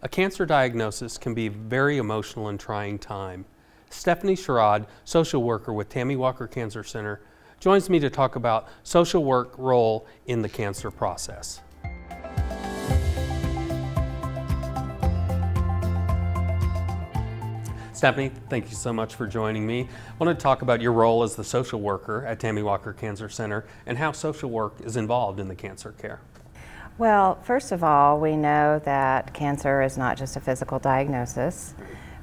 A cancer diagnosis can be a very emotional and trying time. Stephanie Sherode, social worker with Tammy Walker Cancer Center, joins me to talk about social work role in the cancer process. Stephanie, thank you so much for joining me. I want to talk about your role as the social worker at Tammy Walker Cancer Center and how social work is involved in the cancer care. Well, first of all, we know that cancer is not just a physical diagnosis.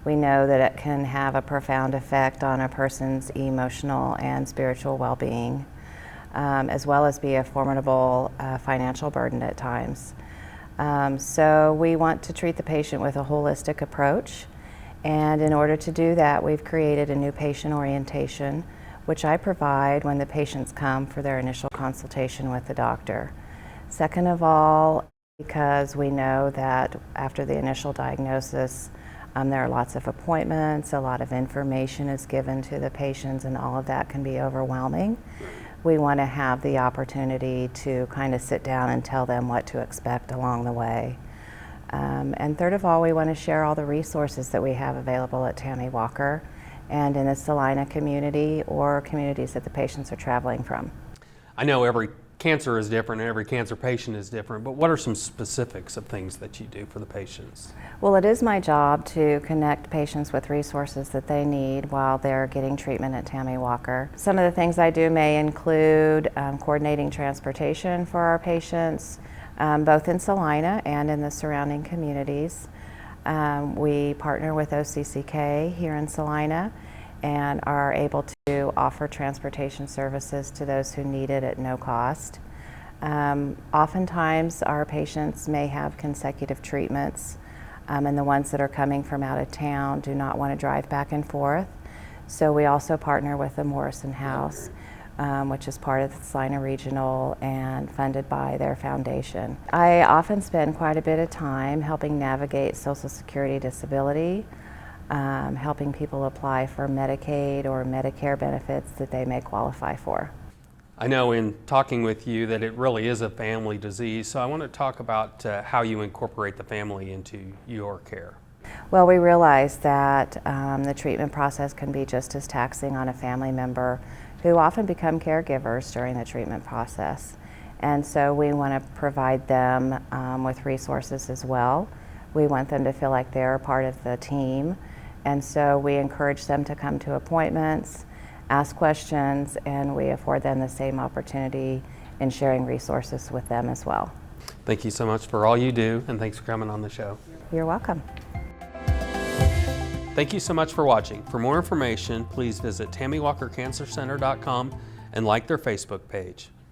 We know that it can have a profound effect on a person's emotional and spiritual well-being, as well as be a formidable financial burden at times. So we want to treat the patient with a holistic approach, and in order to do that, we've created a new patient orientation, which I provide when the patients come for their initial consultation with the doctor. Second of all, because we know that after the initial diagnosis, there are lots of appointments, a lot of information is given to the patients, and all of that can be overwhelming. We want to have the opportunity to kind of sit down and tell them what to expect along the way. And third of all, we want to share all the resources that we have available at Tammy Walker and in the Salina community or communities that the patients are traveling from. I know every cancer is different and every cancer patient is different, but what are some specifics of things that you do for the patients? Well, it is my job to connect patients with resources that they need while they're getting treatment at Tammy Walker. Some of the things I do may include coordinating transportation for our patients, both in Salina and in the surrounding communities. We partner with OCCK here in Salina and are able to offer transportation services to those who need it at no cost. Oftentimes our patients may have consecutive treatments, and the ones that are coming from out of town do not want to drive back and forth. So we also partner with the Morrison House, which is part of the Salina Regional and funded by their foundation. I often spend quite a bit of time helping navigate Social Security disability, helping people apply for Medicaid or Medicare benefits that they may qualify for. I know in talking with you that it really is a family disease, so I want to talk about how you incorporate the family into your care. Well, we realize that the treatment process can be just as taxing on a family member who often become caregivers during the treatment process. And so we want to provide them with resources as well. We want them to feel like they're part of the team. And so we encourage them to come to appointments, ask questions, and we afford them the same opportunity in sharing resources with them as well. Thank you so much for all you do, and thanks for coming on the show. You're welcome. Thank you so much for watching. For more information, please visit TammyWalkerCancerCenter.com and like their Facebook page.